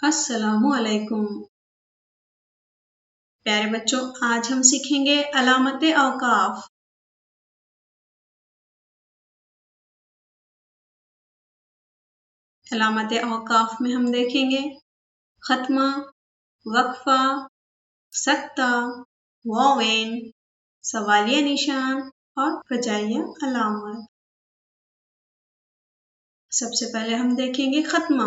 السلام علیکم پیارے بچوں، آج ہم سیکھیں گے علامت اوقاف۔ علامت اوقاف میں ہم دیکھیں گے ختمہ، وقفہ، سکتہ، واوین، سوالیہ نشان اور فجائیہ علامت۔ سب سے پہلے ہم دیکھیں گے ختمہ۔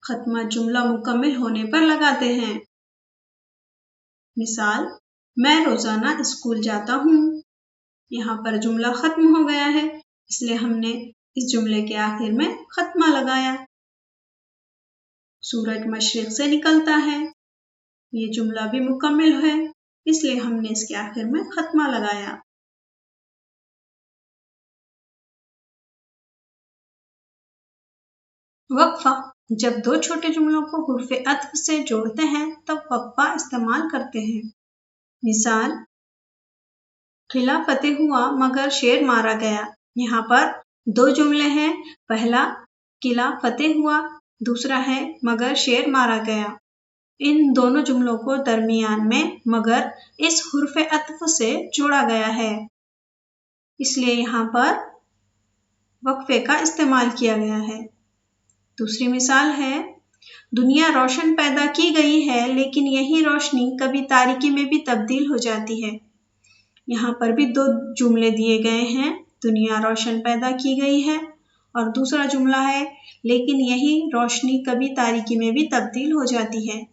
ختمہ جملہ مکمل ہونے پر لگاتے ہیں۔ مثال، میں روزانہ اسکول جاتا ہوں۔ یہاں پر جملہ ختم ہو گیا ہے، اس لیے ہم نے اس جملے کے آخر میں ختمہ لگایا۔ سورج مشرق سے نکلتا ہے، یہ جملہ بھی مکمل ہے، اس لیے ہم نے اس کے آخر میں ختمہ لگایا۔ وقفہ، جب دو چھوٹے جملوں کو حرف عطف سے جوڑتے ہیں تب وقفہ استعمال کرتے ہیں۔ مثال، قلعہ فتح ہوا مگر شیر مارا گیا۔ یہاں پر دو جملے ہیں، پہلا قلعہ فتح ہوا، دوسرا ہے مگر شیر مارا گیا۔ ان دونوں جملوں کو درمیان میں مگر اس حرف عطف سے جوڑا گیا ہے، اس لیے یہاں پر وقفے کا استعمال کیا گیا ہے۔ دوسری مثال ہے، دنیا روشن پیدا کی گئی ہے لیکن یہی روشنی کبھی تاریکی میں بھی تبدیل ہو جاتی ہے۔ یہاں پر بھی دو جملے دیے گئے ہیں، دنیا روشن پیدا کی گئی ہے اور دوسرا جملہ ہے لیکن یہی روشنی کبھی تاریکی میں بھی تبدیل ہو جاتی ہے۔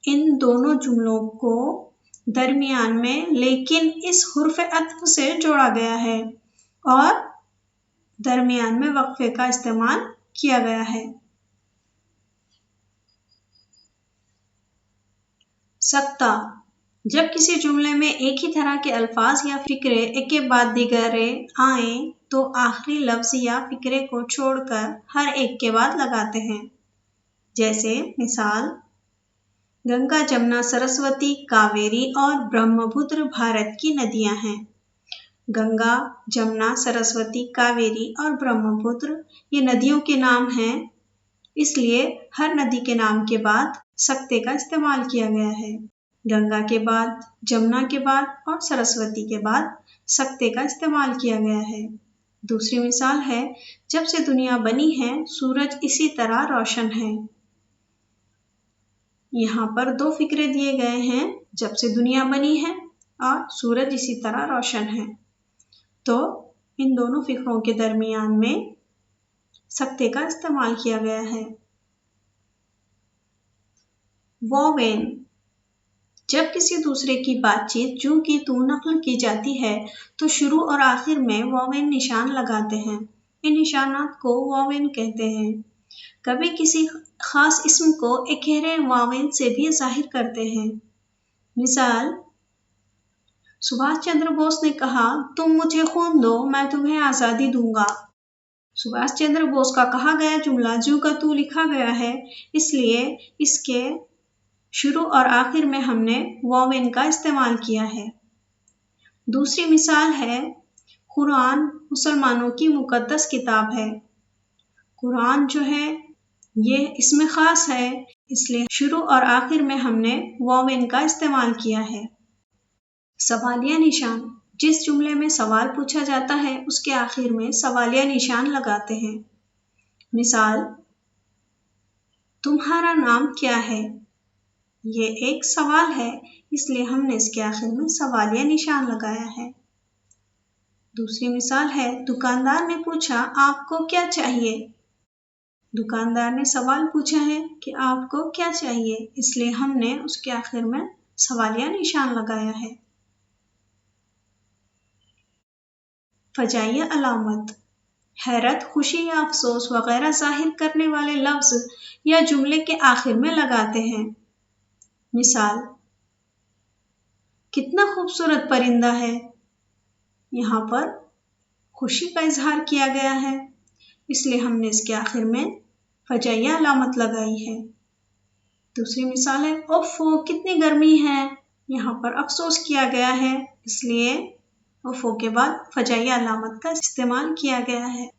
ان دونوں جملوں کو درمیان میں لیکن اس حرف عطف سے جوڑا گیا ہے اور درمیان میں وقفے کا استعمال کیا گیا ہے۔ سکتہ، جب کسی جملے میں ایک ہی طرح کے الفاظ یا فقرے ایک کے بعد دیگرے آئیں تو آخری لفظ یا فقرے کو چھوڑ کر ہر ایک کے بعد لگاتے ہیں۔ جیسے مثال، گنگا، جمنا، سرسوتی، کاویری اور برہم پتر بھارت کی ندیاں ہیں۔ گنگا، جمنا، سرسوتی، کاویری اور برہم پتر یہ ندیوں کے نام ہیں، اس لیے ہر ندی کے نام کے بعد سکتے کا استعمال کیا گیا ہے۔ گنگا کے بعد، جمنا کے بعد اور سرسوتی کے بعد سکتے کا استعمال کیا گیا ہے۔ دوسری مثال ہے، جب سے دنیا بنی ہے سورج اسی طرح روشن ہے۔ یہاں پر دو فقرے دیے گئے ہیں، جب سے دنیا بنی ہے اور سورج اسی طرح روشن ہے، تو ان دونوں فقروں کے درمیان میں سکتے کا استعمال کیا گیا ہے۔ واوین، جب کسی دوسرے کی بات چیت جو کی تو نقل کی جاتی ہے تو شروع اور آخر میں واوین نشان لگاتے ہیں۔ ان نشانات کو واوین کہتے ہیں۔ کبھی کسی خاص اسم کو ایک گہرے واوین سے بھی ظاہر کرتے ہیں۔ مثال، سبھاش چندر بوس نے کہا، تم مجھے خون دو میں تمہیں آزادی دوں گا۔ سبھاش چندر بوس کا کہا گیا جملہ جو کا تو لکھا گیا ہے، اس لیے اس کے شروع اور آخر میں ہم نے واوین کا استعمال کیا ہے۔ دوسری مثال ہے، قرآن مسلمانوں کی مقدس کتاب ہے۔ قرآن جو ہے یہ اسم خاص ہے، اس لیے شروع اور آخر میں ہم نے واوین کا استعمال کیا ہے۔ سوالیہ نشان، جس جملے میں سوال پوچھا جاتا ہے اس کے آخر میں سوالیہ نشان لگاتے ہیں۔ مثال، تمہارا نام کیا ہے؟ یہ ایک سوال ہے، اس لیے ہم نے اس کے آخر میں سوالیہ نشان لگایا ہے۔ دوسری مثال ہے، دکاندار نے پوچھا، آپ کو کیا چاہیے؟ دکاندار نے سوال پوچھا ہے کہ آپ کو کیا چاہیے، اس لیے ہم نے اس کے آخر میں سوالیہ نشان لگایا ہے۔ فجائیہ علامت، حیرت، خوشی یا افسوس وغیرہ ظاہر کرنے والے لفظ یا جملے کے آخر میں لگاتے ہیں۔ مثال، کتنا خوبصورت پرندہ ہے۔ یہاں پر خوشی کا اظہار کیا گیا ہے، اس لیے ہم نے اس کے آخر میں فجائیہ علامت لگائی ہے۔ دوسری مثال ہے، اوفو کتنی گرمی ہے۔ یہاں پر افسوس کیا گیا ہے، اس لیے اوفو کے بعد فجائیہ علامت کا استعمال کیا گیا ہے۔